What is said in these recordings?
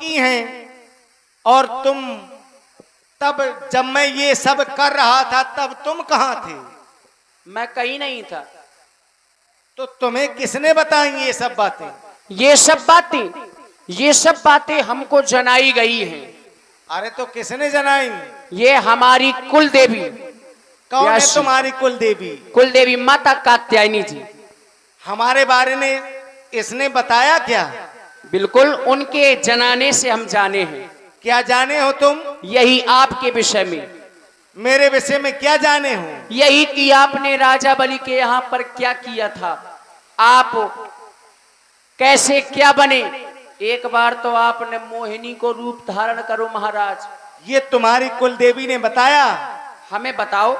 की हैं। और तुम तब जब मैं ये सब कर रहा था तब तुम कहाँ थे? मैं कहीं नहीं था। तो तुम्हें किसने बताई ये सब बातें? ये सब बातें हमको जनाई गई हैं। अरे तो किसने जनाई? ये हमारी कुल देवी। कौन है व्यासी। तुम्हारी कुल देवी? कुल देवी माता कात्यायनी जी। हमारे बारे में इसने बताया क्या? बिल्कुल, उनके जनाने से हम जाने हैं। क्या जाने हो तुम? यही आपके विषय में। मेरे विषय में क्या जाने हो? यही कि आपने राजा बलि के यहाँ पर क्या किया था, आप कैसे क्या बने। एक बार तो आपने मोहिनी को रूप धारण करो महाराज। ये तुम्हारी कुल देवी ने बताया? हमें बताओ।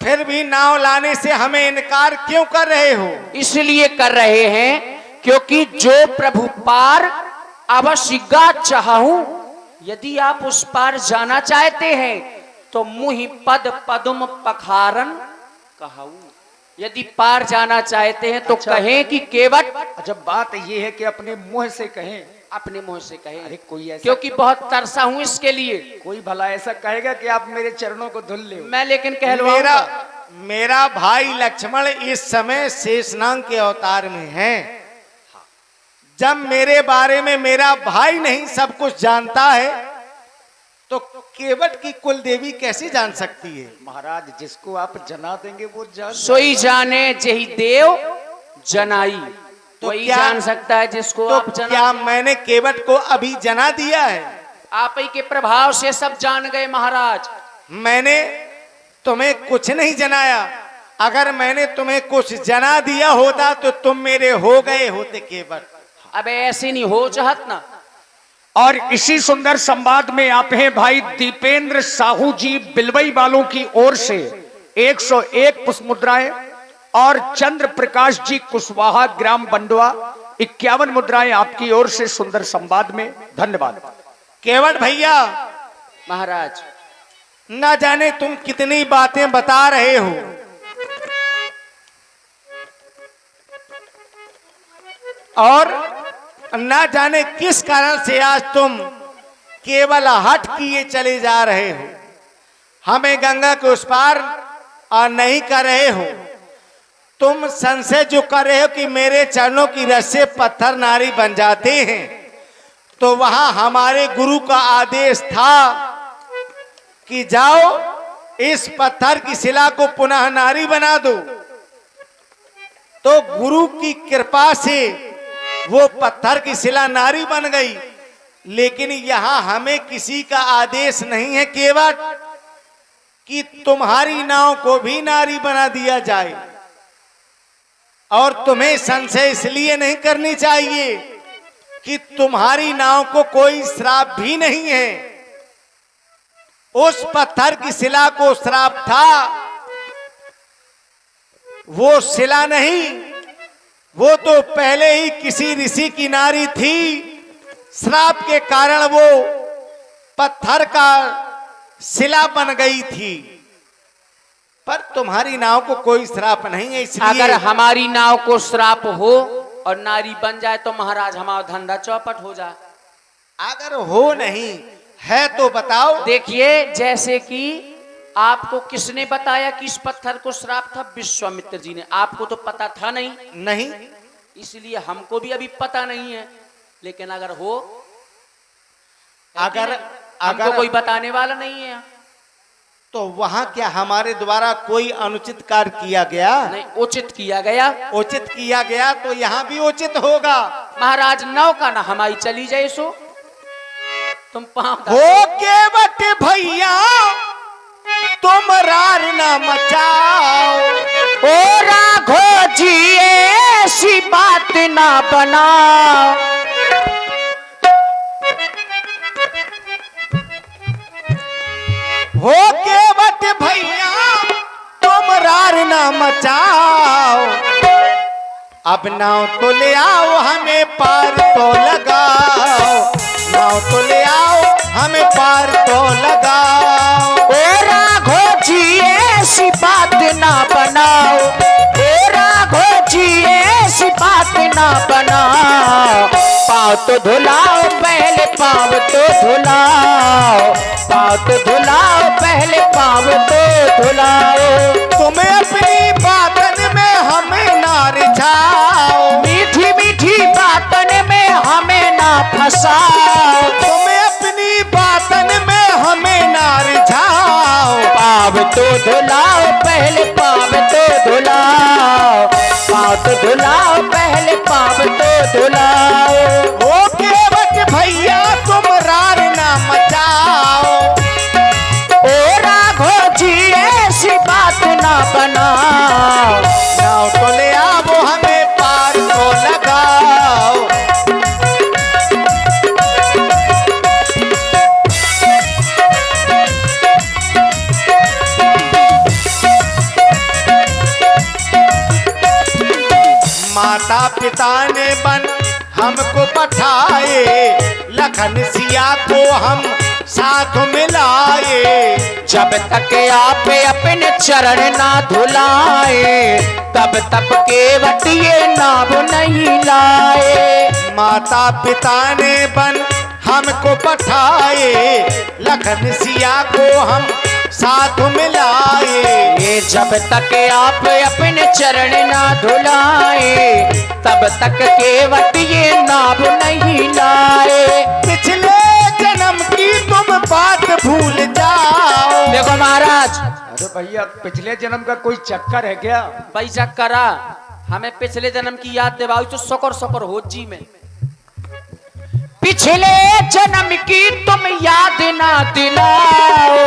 फिर भी नाव लाने से हमें इनकार क्यों कर रहे हो? इसलिए कर रहे हैं क्योंकि जो प्रभु पार अवश्य चाहूं, यदि आप उस पार जाना चाहते हैं तो मुहि पद पदुम पखारन कहूं। यदि पार जाना चाहते हैं तो कहें कि केवट। अच्छा, बात ये है कि अपने मुंह से कहें। अपने मुंह से कहें। अरे कोई ऐसा, क्योंकि बहुत तरसा हूं इसके लिए। कोई भला ऐसा कहेगा कि आप मेरे चरणों को धुल ले? मैं लेकिन कहलवाऊंगा। मेरा भाई लक्ष्मण इस समय शेषनाग के अवतार में है। जब मेरे बारे में मेरा भाई नहीं सब कुछ जानता है तो केवट की कुल देवी कैसे जान सकती है? महाराज, जिसको आप जना देंगे वो जान। सोई जाने जही देव जनाई। तो वही क्या जान सकता है जिसको तो आप जना। क्या मैंने केवट को अभी जना दिया है? आप ही के प्रभाव से सब जान गए महाराज। मैंने तुम्हें कुछ नहीं जनाया। अगर मैंने तुम्हें कुछ जना दिया होता तो तुम मेरे हो गए होते केवट। अब ऐसे नहीं हो चाहत ना। और इसी सुंदर संवाद में आप हैं भाई दीपेंद्र साहू जी बिलवई वालों की ओर से 101 पुष्प मुद्राएं और चंद्र प्रकाश जी कुशवाहा ग्राम बंडवा 51 मुद्राएं आपकी ओर से सुंदर संवाद में। धन्यवाद। केवट भैया, महाराज ना जाने तुम कितनी बातें बता रहे हो। और ना जाने किस कारण से आज तुम केवल हट किए चले जा रहे हो। हमें गंगा के उस पार और नहीं कर रहे हो। तुम संशय जो कर रहे हो कि मेरे चरणों की रस से पत्थर नारी बन जाते हैं, तो वहां हमारे गुरु का आदेश था कि जाओ इस पत्थर की शिला को पुनः नारी बना दो। तो गुरु की कृपा से वो पत्थर की शिला नारी बन गई। लेकिन यहां हमें किसी का आदेश नहीं है केवट कि तुम्हारी नाव को भी नारी बना दिया जाए। और तुम्हें संशय इसलिए नहीं करनी चाहिए कि तुम्हारी नाव को कोई श्राप भी नहीं है। उस पत्थर की शिला को श्राप था, वो शिला नहीं, वो तो पहले ही किसी ऋषि की नारी थी। श्राप के कारण वो पत्थर का शिला बन गई थी। पर तुम्हारी नाव को कोई श्राप नहीं है। इसलिए अगर हमारी नाव को श्राप हो और नारी बन जाए तो महाराज हमारा धंधा चौपट हो जाए। अगर हो नहीं है तो बताओ। देखिए, जैसे कि आपको किसने बताया कि इस पत्थर को श्राप था? विश्वामित्र जी ने। आपको तो पता था नहीं, इसलिए हमको भी अभी पता नहीं है। लेकिन अगर हो, हमको कोई बताने वाला नहीं है। तो वहां क्या हमारे द्वारा कोई अनुचित कार्य किया गया? नहीं, उचित किया गया। उचित किया गया तो यहाँ भी उचित होगा। महाराज नौका ना हमारी चली जाए सो तुम पाँव हो के बटे भैया तुम रार ना मचाओ। ओ राघो जी ऐसी बात ना बनाओ। हो के बटे भैया तुम रार ना मचाओ। अब नाव तो ले आओ हमें पार तो लगाओ। नाव तो ले आओ हमें पार तो लगाओ। ओ राघो जी ऐसी बात ना बनाओ। ओ राघो जी ऐसी बात ना बनाओ। पाँव पाँव तो धुलाओ पहले पाँव तो धुलाओ, पाँव तो धुलाओ पहले पाँव तो धुलाओ। तुम्हें अपनी बातन में हमें ना रिझाओ, मीठी मीठी बातन में हमें ना फंसाओ, तुम्हें अपनी बातन में हमें ना रिझाओ। पाँव तो धुलाओ पहले पाँव तो धुलाओ, पाँव तो धुलाओ पहले पाँव तो धुलाओ। ओ केवट भैया तुम रार ना मचाओ, ओ राघो जी ऐसी बात ना बनाओ, नाव तो ले आओ हमें पार तो लगाओ। माता पिता ने बन हमको पठाए, लखन सिया को हम साथ मिलाए। जब तक आप अपने चरण ना धुलाए, तब तक केवट ये नाव नहीं लाए। माता पिता ने बन हमको पठाए, लखन सिया को हम साथ मिलाए। ये जब तक आप अपने चरण ना धुलाए, तब तक केवट ये नाव नहीं लाए। पिछले जन्म की तुम बात भूल जाओ। देखो महाराज, अरे भैया पिछले जन्म का कोई चक्कर है क्या? भाई करा हमें पिछले जन्म की याद दिवाई तो सकर सकर हो जी में। पिछले जन्म की तुम याद ना दिलाओ,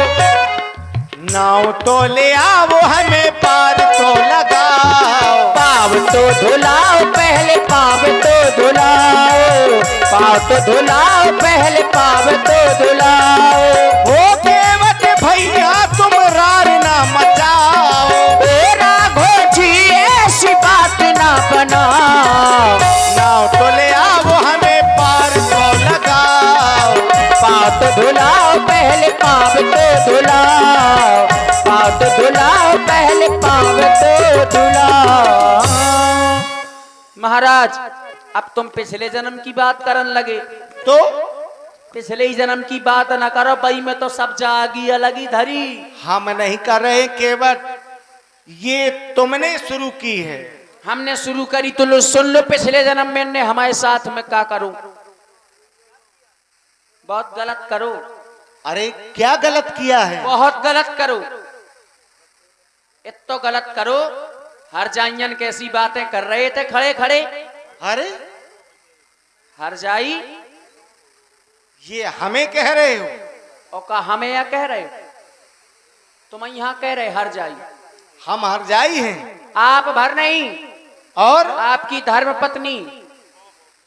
नाव तो ले आओ हमें पार तो लगाओ। पाँव तो धुलाओ पहले पाँव तो धुलाओ, पाँव तो धुलाओ पहले पाँव तो धुलाओ। ओ केवट भैया तुम रार ना मचाओ, ओ राघो जी ऐसी बात ना बनाओ, नाव तो ले आओ हमें पार तो लगाओ। पाँव तो धुलाओ पहले पाँव तो धुलाओ, पाँव तो धुलाओ पहले पाँव तो धुलाओ। महाराज अब तुम पिछले जन्म की बात करन लगे, तो पिछले ही जन्म की बात न करो भाई, मैं तो सब जागी अलग ही धरी। हम नहीं कर रहे केवट, ये तुमने शुरू की है। हमने शुरू करी तो लो सुन लो, पिछले जन्म में ने हमारे साथ में क्या करूं, बहुत गलत करो, अरे क्या गलत किया है? बहुत गलत करो, इतो गलत करो। हर जाइयन कैसी बातें कर रहे थे खड़े खड़े। अरे हर जाई ये हमें कह रहे हो? और का हमें या कह रहे हो, तुम यहाँ कह रहे हर जाई। हम हरजाई हैं। आप भर नहीं, और आपकी धर्म पत्नी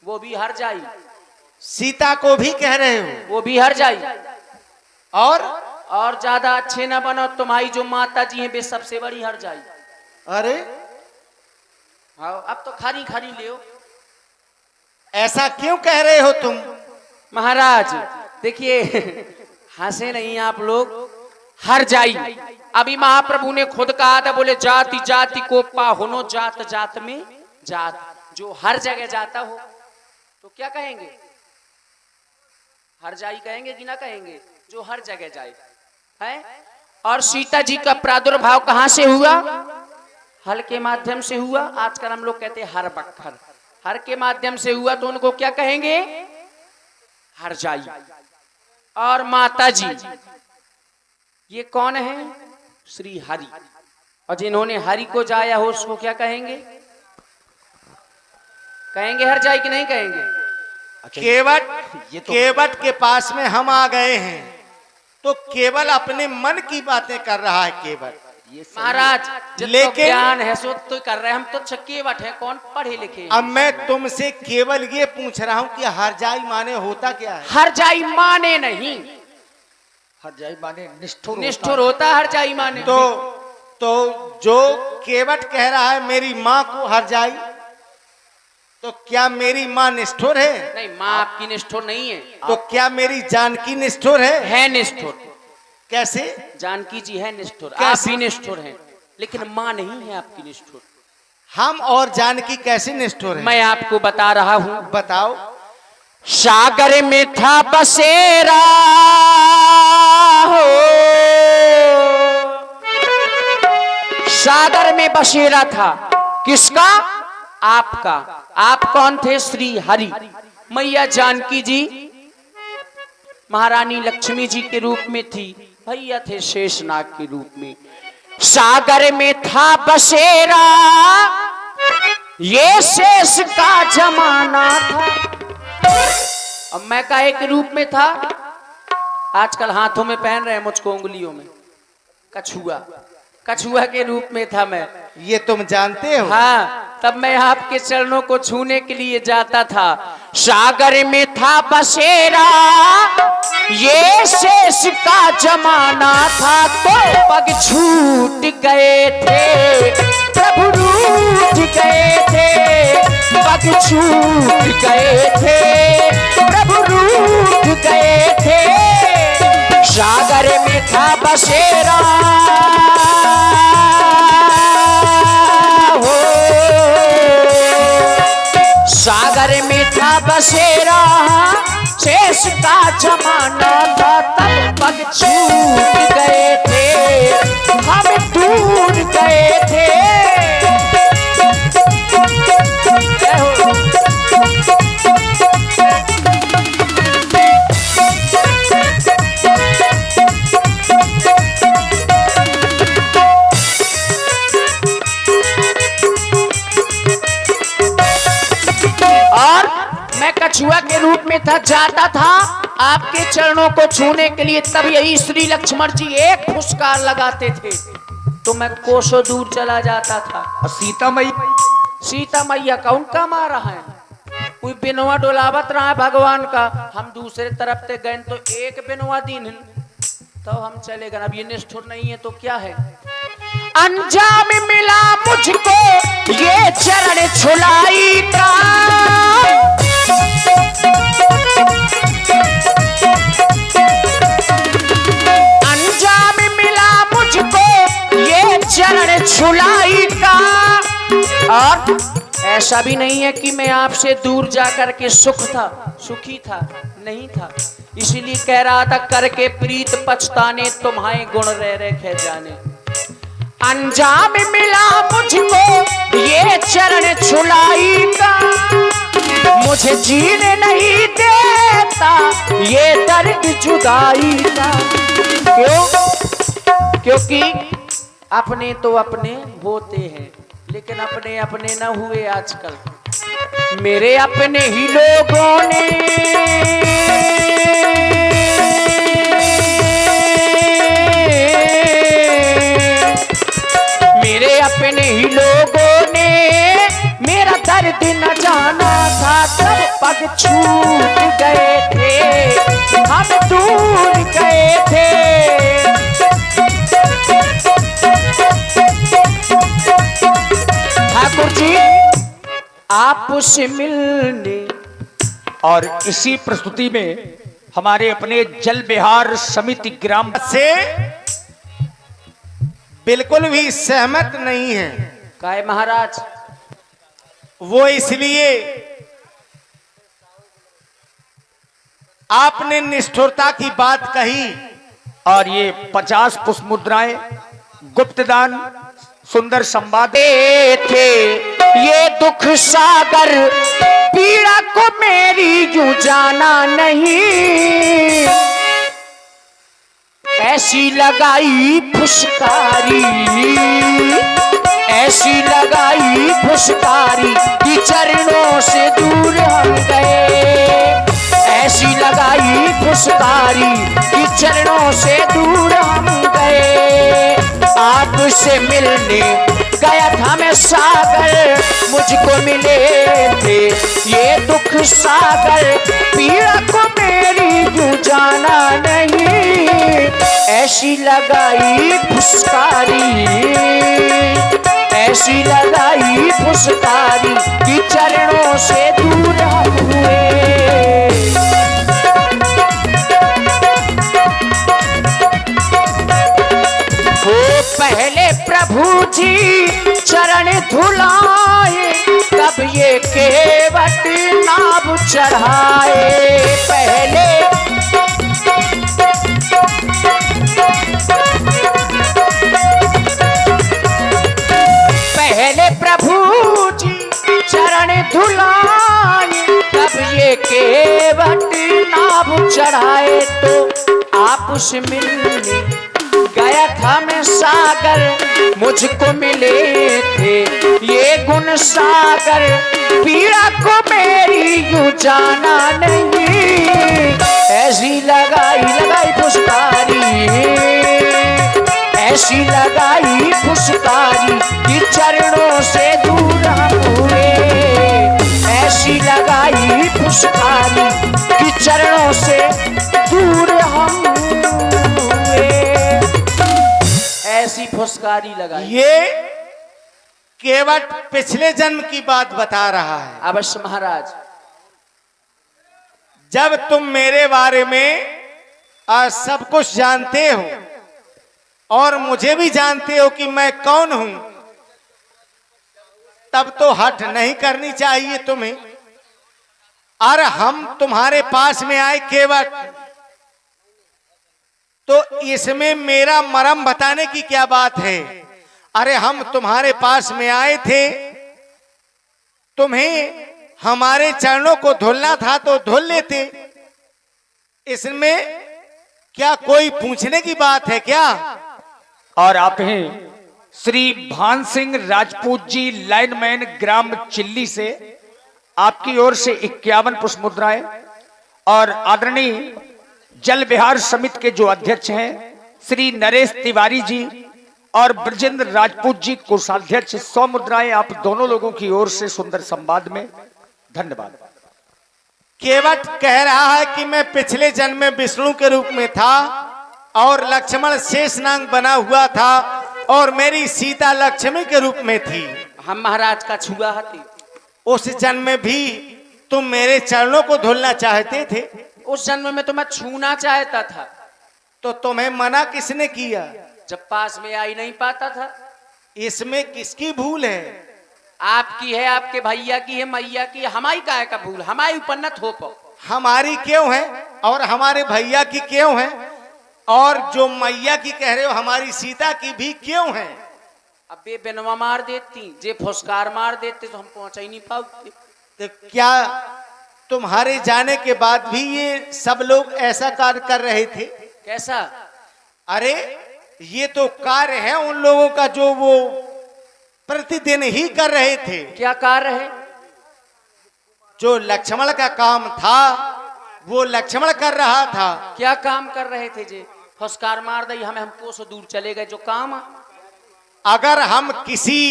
वो भी हर जाई, सीता को भी कह रहे हो? वो भी हर जाई। और ज्यादा अच्छे न बनो, तुम्हारी जो माता जी हैं वे सबसे बड़ी हर जाई। अरे हाँ अब तो खानी खानी ले। ऐसा क्यों कह रहे हो तुम? महाराज देखिए हंसे नहीं आप लोग, हर जाई अभी महाप्रभु ने खुद कहा था, बोले जाति जाति को पाहुनो जात जात में जात। जो हर जगह जाता हो तो क्या कहेंगे, हर जाई कहेंगे कि ना कहेंगे, जो हर जगह जाए है। और सीता जी का प्रादुर्भाव कहां से हुआ, हल के माध्यम से हुआ। आजकल हम लोग कहते हैं हर बखर, हर के माध्यम से हुआ तो उनको क्या कहेंगे, हर जाई। और माता जी ये कौन है, श्री हरि। और जिन्होंने हरि को जाया हो उसको क्या कहेंगे, कहेंगे हर जाई कि नहीं कहेंगे। केवट के पास में हम आ गए हैं तो केवल अपने मन की बातें कर रहा है केवट। महाराज लेकिन ज्ञान है सो तो कर रहे हैं, हम तो केवट है, कौन पढ़े लिखे। अब मैं तुमसे केवल ये पूछ रहा हूँ कि हरजाई माने होता क्या है? हर जाई माने नहीं, हर जाई माने निष्ठुर निष्ठुर होता है, हर जाई माने। तो जो केवट कह रहा है मेरी माँ को हरजाई, तो क्या मेरी माँ निष्ठुर है? नहीं, माँ आपकी निष्ठुर नहीं है। तो क्या मेरी जानकी निष्ठुर है निष्ठुर। कैसे? जानकी जी है निष्ठुर, आप कैसे? भी निष्ठुर हैं, लेकिन माँ नहीं है आपकी सागर में था बसेरा हो, सागर में बसेरा था किसका? आपका। आप कौन थे? श्री हरि। मैया जानकी जी महारानी लक्ष्मी जी के रूप में थी, भैया थे शेषनाग के रूप में। सागर में था बसेरा ये शेष का जमाना था। अब मैं का एक रूप में था, आजकल हाथों में पहन रहे हैं मुझको उंगलियों में, कछुआ, कछुआ के रूप में था मैं। ये तुम जानते हो? हाँ, तब मैं आपके चरणों को छूने के लिए जाता था। सागर में था बसेरा ये शेष का जमाना था, तो पग छूट गए थे प्रभु रूठ गए थे, पग छूट गए थे प्रभु रूठ गए थे। सागर में था बसेरा हो, सागर में था बसेरा शेष का जमाना था, तब पग छूट गए थे हम दूर गए थे। कछुआ के रूप में था, जाता था आपके चरणों को छूने के लिए, तब यही श्री लक्ष्मण जी एक फुसकार लगाते थे तो मैं कोसों दूर चला जाता था। सीता मैया, सीता मैया का उनका मारा है, कोई बिनवा डोलावत रहा है भगवान का, हम दूसरे तरफ से गए तो एक बिनवा दिन तो हम चले गए। अब ये निष्ठुर नहीं है तो क्या है? अंजाम मिला मुझको ये चरण छुलाई का, अंजाम मिला मुझको ये चरण छुलाई का। और ऐसा भी नहीं है कि मैं आपसे दूर जाकर के सुखी था, नहीं था। इसीलिए कह रहा था करके प्रीत पछताने तुम्हारे गुण रह रखे जाने। अंजाम मिला मुझको ये चरण छुलाई का, मुझे जीने नहीं देता ये दर्द जुदाई का। क्यों? क्योंकि अपने तो अपने होते हैं लेकिन अपने अपने न हुए आजकल। मेरे अपने ही लोगों ने मेरे अपने ही लोगों ने मेरा दर्द न जाना था, तब पग छूट गए थे हम दूर गए थे। ठाकुर जी आपसे मिलने, और इसी प्रस्तुति में हमारे अपने जल विहार समिति ग्राम से बिल्कुल भी सहमत नहीं है। काय महाराज? वो इसलिए आपने निष्ठुरता की बात कही, और ये 50 पुष्प मुद्राएं गुप्तदान सुंदर संवाद थे। ये दुख सागर पीड़ा को मेरी यूं जाना नहीं, ऐसी लगाई फुसकारी, ऐसी लगाई फुसकारी कि चरणों से दूर हम गए, ऐसी लगाई फुसकारी कि चरणों से दूर हम गए। आपसे मिलने गया था मैं सागर, मुझको मिले थे ये दुख सागर, पीड़ा को मेरी यूं जाना नहीं, ऐसी लगाई फुसकारी, ऐसी लगाई फुसकारी कि चरणों से दूर हम हुए। पहले प्रभु जी चरण धुलाए, तब ये केवट नाभ चढ़ाए। पहले प्रभु जी चरण धुलाए, तब ये केवट नाभ चढ़ाए। तो आपस मिलने गया था मैं सागर, मुझको मिले थे ये गुण सागर। पीड़ा को मेरी यूं जाना नहीं, ऐसी लगाई फुसकारी, ऐसी लगाई फुसकारी कि चरणों से दूर हम हुए। ऐसी लगाई फुसकारी कि चरणों से दूर हम हुए। ऐसी फुसकारी लगाई। ये केवट पिछले जन्म की बात बता रहा है। अवश्य महाराज। जब तुम मेरे बारे में सब कुछ जानते हो और मुझे भी जानते हो कि मैं कौन हूं, तब तो हट नहीं करनी चाहिए तुम्हें। और हम तुम्हारे पास में आए केवट, तो इसमें मेरा मरम बताने की क्या बात है। अरे हम तुम्हारे पास में आए थे, तुम्हें हमारे चरणों को धुलना था तो धुल लेते। इसमें क्या कोई पूछने की बात है क्या? और आप हैं श्री भान सिंह राजपूत जी, लाइनमैन, ग्राम चिल्ली से। आपकी ओर से 51 पुष्प मुद्राएं। और आदरणीय जल विहार समिति के जो अध्यक्ष हैं श्री नरेश तिवारी जी और ब्रजेंद्र राजपूत जी, कोषाध्यक्ष, 100 मुद्राएं आप दोनों लोगों की ओर से सुंदर संवाद में। धन्यवाद। केवट कह रहा है कि मैं पिछले जन्म में विष्णु के रूप में था और लक्ष्मण शेषनाग बना हुआ था और मेरी सीता लक्ष्मी के रूप में थी। हम महाराज का छुआ हती। उस जन्म में भी तुम मेरे चरणों को धुलना चाहते थे। उस जन्म में तो मैं छूना चाहता था। तो तुम्हें मना किसने किया? जब पास में आ ही नहीं पाता था। इसमें किसकी भूल है? आपकी है, आपके भैया की है, मैया की है। हमारी काहे का भूल? हमारी ऊपर न थोपो। हमारी क्यों है और हमारे भैया की क्यों है? और जो मैया की कह रहे हो हमारी सीता की भी क्यों है? अब बे बेनवा मार देती, जे फुसकार मार देते तो हम पहुंच ही नहीं पाते। तो क्या तुम्हारे जाने के बाद भी ये सब लोग ऐसा कार्य कर रहे थे? कैसा? अरे ये तो कार्य है उन लोगों का जो वो प्रतिदिन ही कर रहे थे। क्या कार्य है? जो लक्ष्मण का काम था वो लक्ष्मण कर रहा था। क्या काम कर रहे थे? जे फुसकार मार दई हमें, हम कोसों दूर चले गए। जो काम अगर हम किसी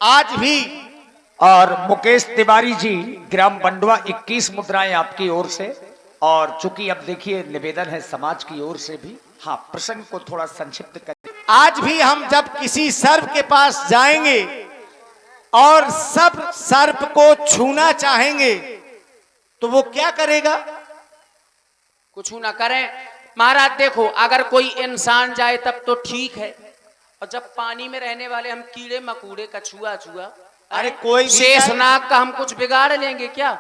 आज भी। और मुकेश तिवारी जी, ग्राम बंडवा, 21 मुद्राएं आपकी ओर से। और चूंकि अब देखिए निवेदन है समाज की ओर से भी, हाँ, प्रसंग को थोड़ा संक्षिप्त कर। आज भी हम जब किसी सर्प के पास जाएंगे और सब सर्प को छूना चाहेंगे तो वो क्या करेगा? कुछ ना करें महाराज। देखो, अगर कोई इंसान जाए तब तो ठीक है, और जब पानी में रहने वाले हम कीड़े मकोड़े का छुआ छुआ, अरे कोई शेषनाग का हम कुछ बिगाड़ लेंगे क्या?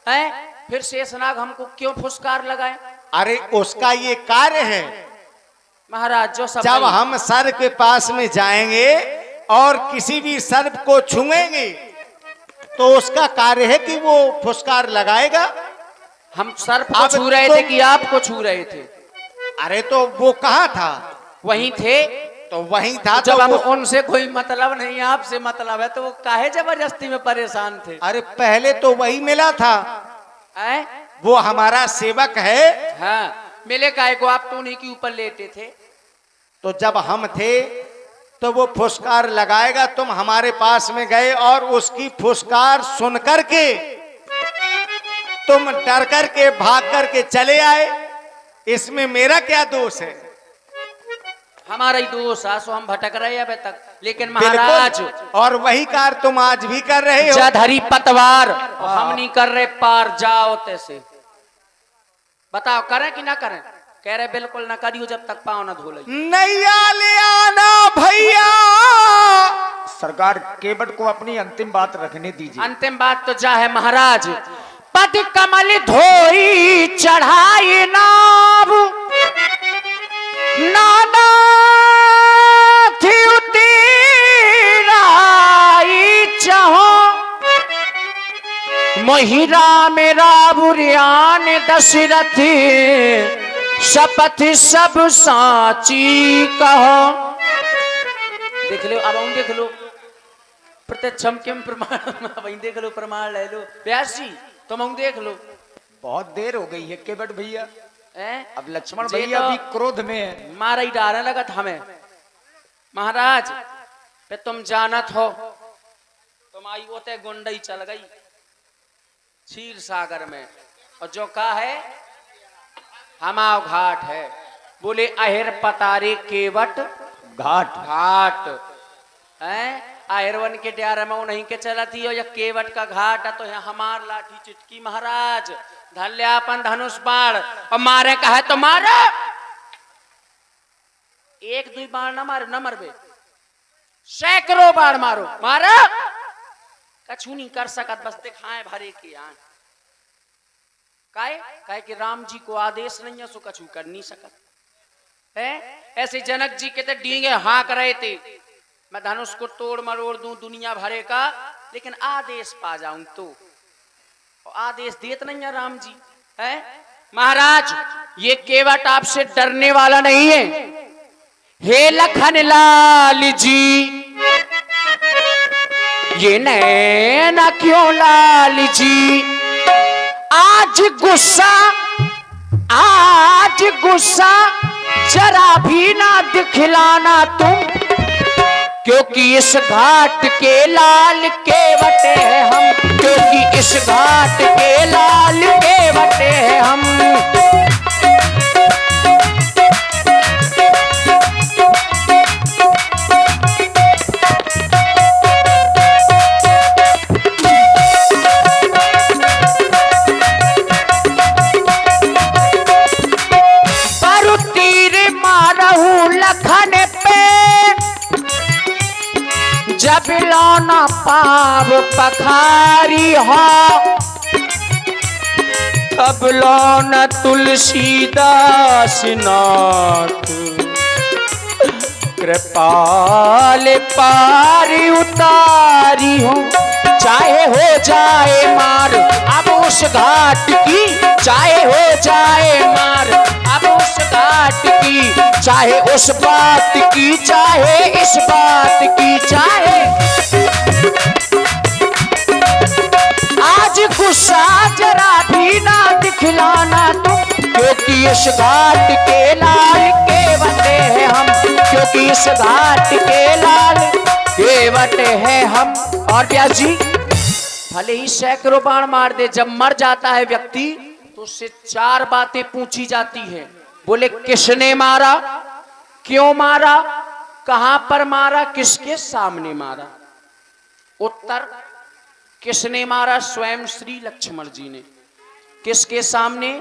है फिर शेषनाग हमको क्यों फुसकार लगाए? अरे उसका ये कार्य है महाराज। जो सब जब हम सर्प के पास में जाएंगे और किसी भी सर्प को छुएंगे तो उसका कार्य है कि वो फुसकार लगाएगा। हम सर्प को छू रहे थे कि आपको छू रहे थे? अरे तो वो कहाँ था? वहीं थे। तो वहीं था। जब तो हम उनसे कोई मतलब नहीं, आपसे मतलब है, तो वो काहे जबरदस्ती में परेशान थे? अरे पहले तो वही मिला था। वो हमारा सेवक है। हाँ, मिले काहे को? आप तो उन्हीं के ऊपर लेते थे। तो जब हम थे तो वो फुसकार लगाएगा। तुम हमारे पास में गए और उसकी फुसकार सुन करके तुम डर करके भाग करके चले आए। इसमें मेरा क्या दोष है? हमारा ही दोष है। सो हम भटक रहे हैं अभी तक। लेकिन महाराज, और वही कार तुम आज भी कर रहे हो। जधरी पतवार हम नहीं कर रहे पार। जाओ तैसे बताओ, करें कि ना करें? कह रहे बिल्कुल ना करियो जब तक पाँव ना धो ले। नैया ले आना भैया, सरकार केवट को अपनी अंतिम बात रखने दीजिए। अंतिम बात तो जा है महाराज। पद कमल धोई चढ़ाई नाव, नाना थी उतीराई चाहो, महिरा मेरा बुरियान दशरथ, शपथ सब साची कहो। देख लो अब हम देख लो प्रत्यक्षम किम प्रमाण, वही देख लो प्रमाण ले लो। व्यास जी तुम हम देख लो। बहुत देर हो गई है केवट भैया, अब लक्ष्मण जे भैया तो भी क्रोध में है। मारा ही डालने लगा था हमें। महाराज पे तुम जानत हो, तुम आई होते गुंडई चल गई क्षीर सागर में, और जो का है हमाव घाट है। बोले अहिर पतारे केवट घाट घाट है। आयरवन के ट्यारा में नहीं के चला थी, और या केवट का घाट है तो यहाँ हमार लाठी चिटकी महाराज धल्यापन धनुष बाण, और मारे का है तो मारे। एक दो बाण ना मारो, ना मरबे, सैकड़ों बाण मारो, मारो कछु नहीं कर सकत, बस दिखाए भरे की आंख। काहे कि राम जी को आदेश नहीं है, सो कछु कर नहीं सकत है। ऐसे जनक जी के तो डींगे हाँक रहे थे, मैं धनुष को तोड़ मरोड़ दूं दुनिया भरे का, लेकिन आदेश पा जाऊं तो आदेश देत नहीं है राम जी है। महाराज ये केवट आपसे डरने वाला नहीं है। हे लखन लाल जी, ये नैना क्यों लाल जी, आज गुस्सा जरा भी ना दिखलाना तुम, क्योंकि इस घाट के लाल केवट है हम, क्योंकि इस घाट के लाल केवट है हम। पर तीर मारहू लखन पे, जब लौना पाव पखारी हो, तब लौना तुलसीदास नाथ, कृपाल पार उतारी हो। चाहे हो जाए मार अब उस घाट की, चाहे हो जाए मार अब उस घाट की, चाहे उस बात की, चाहे इस बात की, चाहे आज गुस्सा जरा भी ना दिखलाना तुम, क्योंकि इस घाट के लाल केवट है हम, क्योंकि इस घाट के लाल केवट है हम। और व्यास जी भले ही सैकड़ों बाण मार दे, जब मर जाता है व्यक्ति तो उससे चार बातें पूछी जाती है। बोले किसने मारा, क्यों मारा, कहां पर मारा, किसके सामने मारा। उत्तर किसने मारा, स्वयं श्री लक्ष्मण जी ने। किसके सामने,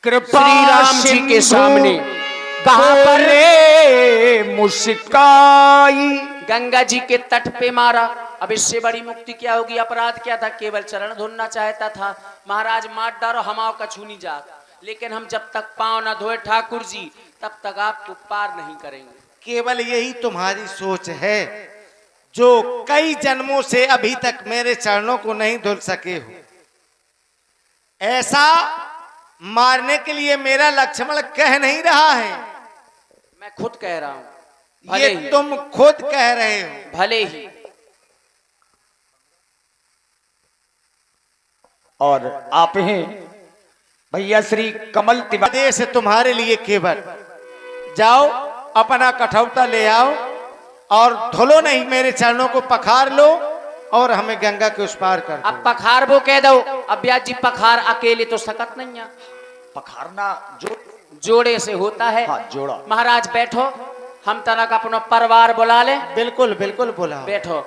कृपा श्री राम जी के सामने। कहां पर, मुस्काई गंगा जी के तट पे मारा। अब इससे बड़ी मुक्ति क्या होगी, अपराध क्या था, केवल चरण धोना चाहता था। महाराज मार डारो हमाओ कछु नहीं जात, लेकिन हम जब तक पांव ना धोए ठाकुर जी तब तक आपको पार नहीं करेंगे। केवल यही तुम्हारी सोच है, जो कई जन्मों से अभी तक मेरे चरणों को नहीं धुल सके हो। ऐसा मारने के लिए मेरा लक्ष्मण कह नहीं रहा है, मैं खुद कह रहा हूं। भले ये ही, तुम खुद कह रहे हो। भले ही। और आप हैं भैया श्री कमल तिवारी। आदेश है तुम्हारे लिए केवल, जाओ अपना कठौता ले आओ और धुलो नहीं, मेरे चरणों को पखार लो और हमें गंगा के उस पार कर दो। अब पखार वो कह दो। अब ब्याज जी पखार अकेले तो सकत नहीं है, पखारना जोड़े से होता है। हाँ, जोड़ा। महाराज बैठो, हम तनक अपना परिवार बुला ले। बिल्कुल बिल्कुल बोला। बैठो।